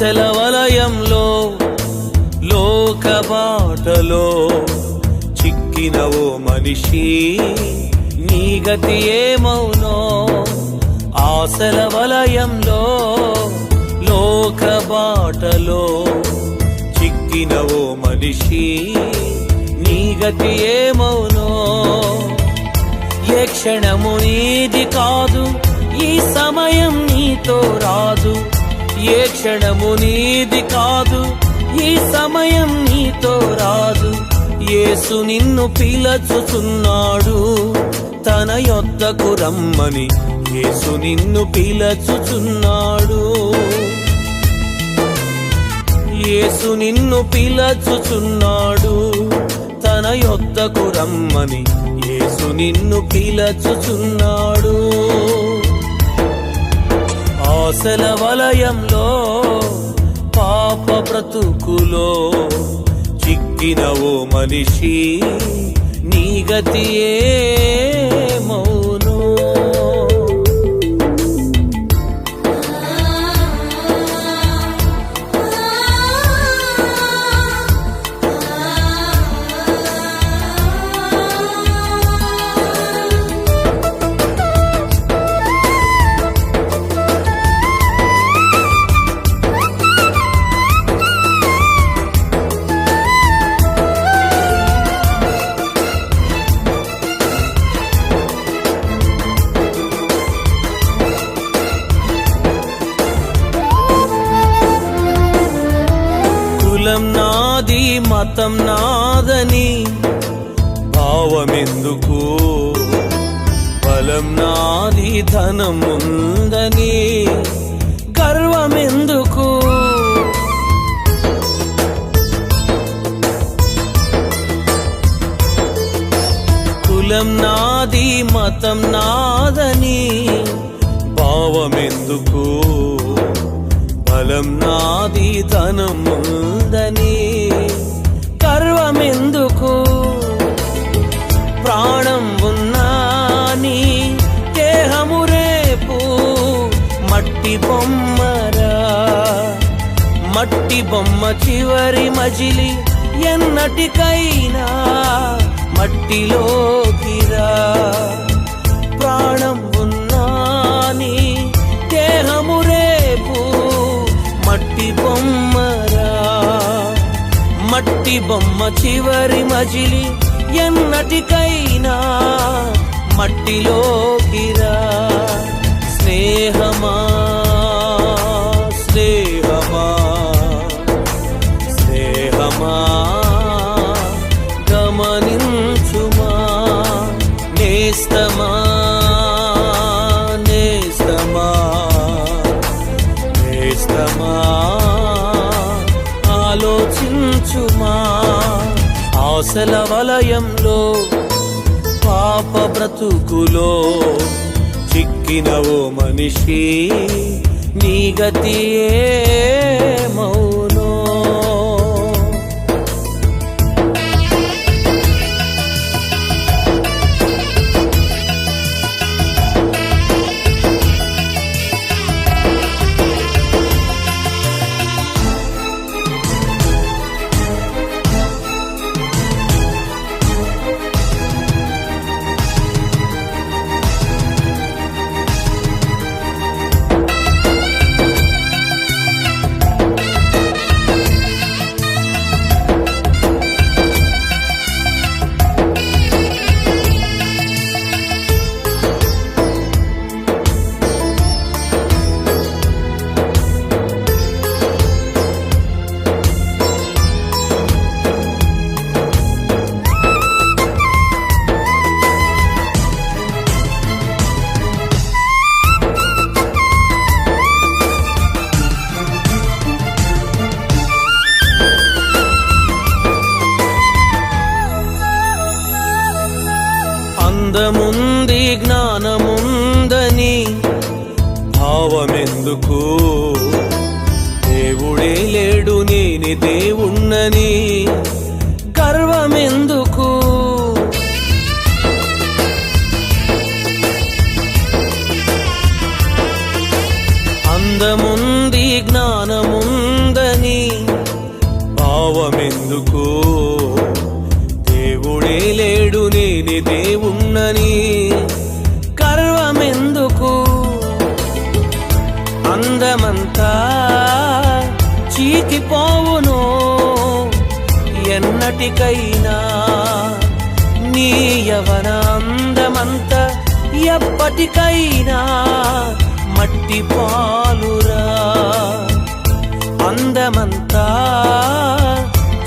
ఆశల వలయంలో లోక బాటలో చిక్కిన ఓ మనిషి నీ గతి ఏమౌనో. ఆశల వలయంలో లోక బాటలో చిక్కిన ఓ మనిషి నీ గతి ఏమౌనో. ఏ క్షణము నీది కాదు, ఈ సమయం నీతో రాదు. ఏ క్షణము నీది కాదు, ఈ సమయం నీతో రాదు. యేసు నిన్ను పిలచుచున్నాడు తన యొద్దకు రమ్మని. యేసు నిన్ను పిలచుచున్నాడు. యేసు నిన్ను పిలచుచున్నాడు తన యొద్దకు రమ్మని. యేసు నిన్ను పిలచుచున్నాడు. ఆశల వలయంలో పాప బ్రతుకులో చిక్కిన ఓ మనిషి నీ గతి ఏమౌనో. కులం నాది మతం నాదని భావమెందుకు. బలం నాది ధనం ఉందని గర్వమెందుకు. కులం నాది మతం నాదని భావమెందుకు. బలం నాది ధనం ఉందని గర్వమెందుకు. ప్రాణం ఉన్నాని దేహము రేపు మట్టి బొమ్మరా. మట్టి బొమ్మ చివరి మజిలి ఎన్నటికైనా మట్టిలోకిరా. ప్రాణం ఉన్నాని దేహము రేపు మట్టి బొమ్మరా. మట్టి బొమ్మ చివరి మజిలి ఎన్నటికైనా మట్టిలోకిరా. స్నేహమా స్నేహమా స్నేహమా గమనించుమా. నేస్తమా నేస్తమా నేస్తమా ఆలోచించుమా. ఆశల వలయంలో పాప బ్రతుకులో చిక్కిన ఓ మనిషి నీ గతి ఏమౌనో. అందముంది జ్ఞానముందని భావమెందుకు. దేవుడే లేడు నేనే దేవుణ్ణని గర్వమెందుకు. అందముంది జ్ఞానముంది భావమెందుకు, దేవుడే లేడు నేనే దేవుణ్ణని గర్వమెందుకు, అందమంతా చీకిపోవును ఎన్నటికైనా, నీ యవన అందమంతా ఎప్పటికైనా మట్టి పాలురా. అందమంతా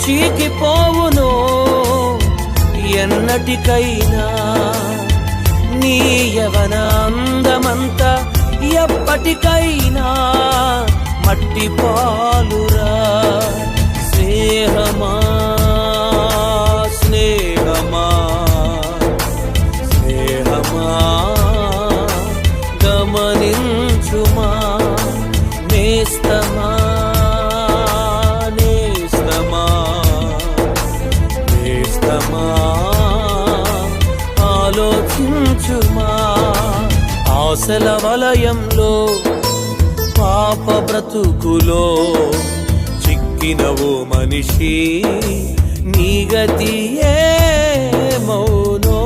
చీకిపోవును ఎన్నటికైనా, నీ యవన అందమంతా ఎప్పటికైనా మట్టి పాలురా. స్నేహమా స్నేహమా స్నేహమా గమనించుమా, నేస్తమా నేస్తమా నేస్తమా ఆలోచించుమా. ఆశల వలయంలో పాప బ్రతుకులో చిక్కినవో మనిషి, నీ గతి ఏమౌనో.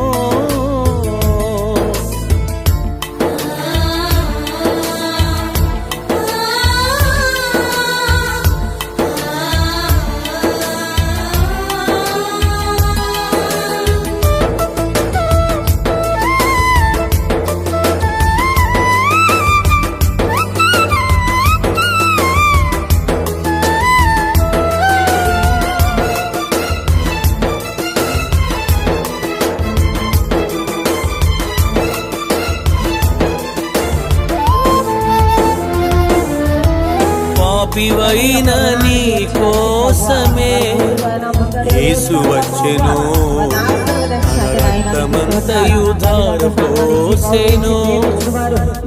పాపివైన నీ కోసమే యేసు వచ్చెను, రక్తమంతయు ధారపోసెను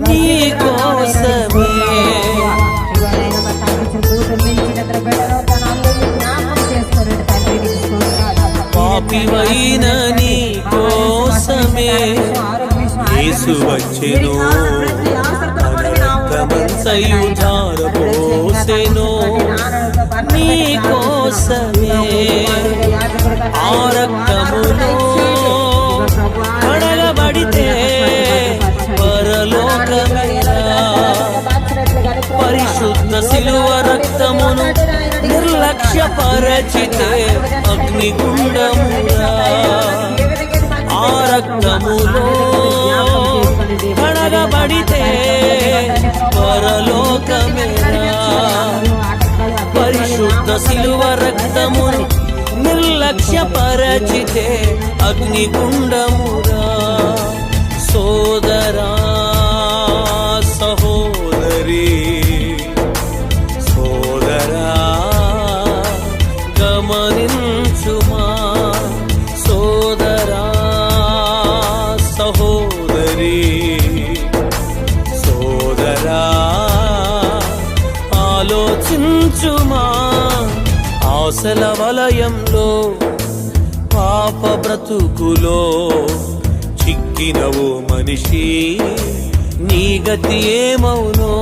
నీ కోసమే. పాపివైన నీ కోసమే యేసు వచ్చెను, రక్తమంతయు ధారపోసెను నీ కోసమే. ఆ రక్తములో కడగబడితే పరలోకమేరా. పరిశుద్ధ శిలువ రక్తమును నిర్లక్ష్యపరచితే అగ్నిగుండమురా. ఆ రక్తములో కడగబడితే పరలోకమేరా. పరిశుద్ధ శిలువ రక్తమును నిర్లక్ష్యపరచితే అగ్నిగుండమురా. సోదరా సహోదరి సోదరా గమనించుమా, సోదరా సహోదరి సోదరా ఆలోచించుమా. ఆశల వలయంలో పాప బ్రతుకులో చిక్కినవో మనిషి, నీ గతి ఏమౌనో.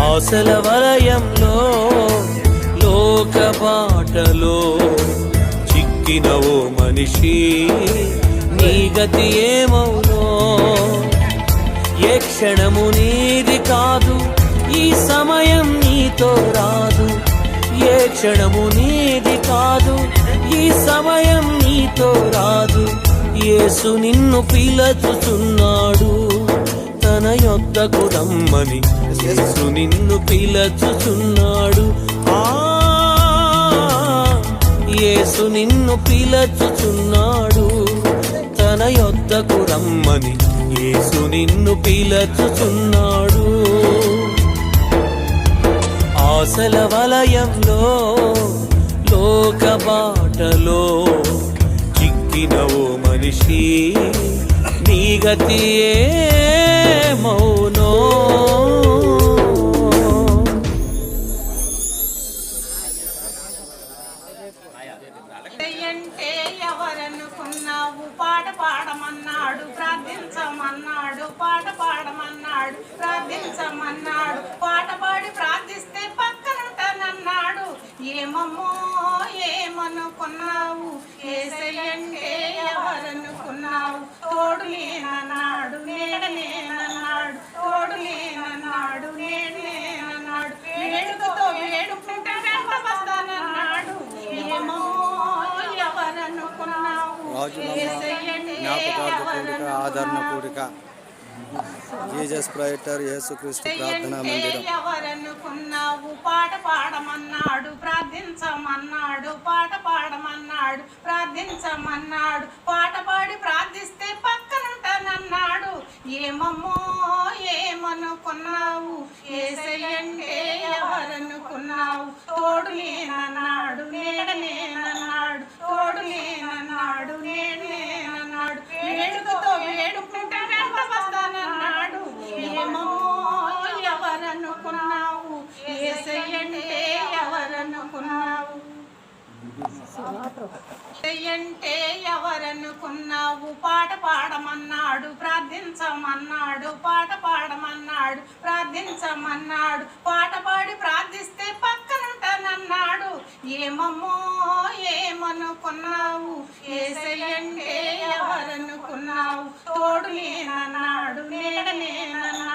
ఆశల వలయంలో లోక బాటలో చిక్కినవో మనిషి, నీ గతి ఏమౌనో. ఏ క్షణము నీది కాదు, ఈ సమయం నీతో రాదు. ఏ క్షణము నీది కాదు, ఈ సమయం నీతో రాదు. యేసు నిన్ను పిలచుచున్నాడు తన యొద్దకు రమ్మని, యేసు నిన్ను పిలచుచున్నాడు. యేసు నిన్ను పిలచుచున్నాడు తన యొద్దకు రమ్మని, యేసు నిన్ను పిలచుచున్నాడు. ఆశల వలయంలో లోక బాటలో చిక్కినవో మనిషి, నీ గతి ఏమౌనో. అంటే ఎవరనుకున్నావు, పాట పాడమన్నాడు, ప్రార్థించమన్నాడు, పాట పాడమన్నాడు, ప్రార్థించమన్నాడు, పాట పాడి ప్రార్థిస్తే పక్కనుంటానన్నాడు. ఏమమ్మో ఎవరనుకున్నావు యేసయ్యంటే ఎవరనుకున్నావు తోడు లేనన్నాడు నీడ లేనన్నాడు తోడు లేనన్నాడు నీడ లేనన్నాడు వేడుకతో వేడుకుంటే వెంట వస్తానన్నాడు ఏమో ఎవరనుకున్నావు యేసయ్యంటే కూడిక ఆదరణ కూడిక జీసస్ ప్రైటర్ యేసుక్రీస్తు ప్రార్థనా మందిరం. ఎవరనుకున్నావు పాట పాడమన్నాడు ప్రార్థించమన్నాడు పాట పాడమన్నాడు ప్రార్థించమన్నాడు పాట పాడి ప్రార్థిస్తే పక్కనుంటానన్నాడు ఏమమ్మో ఏమనుకున్నావు యేసయ్యంటే ఎవరనుకున్నావు తోడు లేనన్నాడు నీడ లేనన్నాడు తోడు లేనన్నాడు నీడ లేనన్నాడు వేడుకతో వేడుకుంటే వెంట వస్తానన్నాడు ఏమో ఎవరనుకున్నావు యేసయ్యంటే ఎవరనుకున్నావు యేసయ్యంటే ఎవరనుకున్నావు పాట పాడమన్నాడు ప్రార్థించమన్నాడు పాట పాడమన్నాడు ప్రార్థించమన్నాడు పాట పాడి ప్రార్థిస్తే పక్కనుంటానన్నాడు ఏమమ్మో ఏమనుకున్నావు యేసయ్యంటే ఎవరు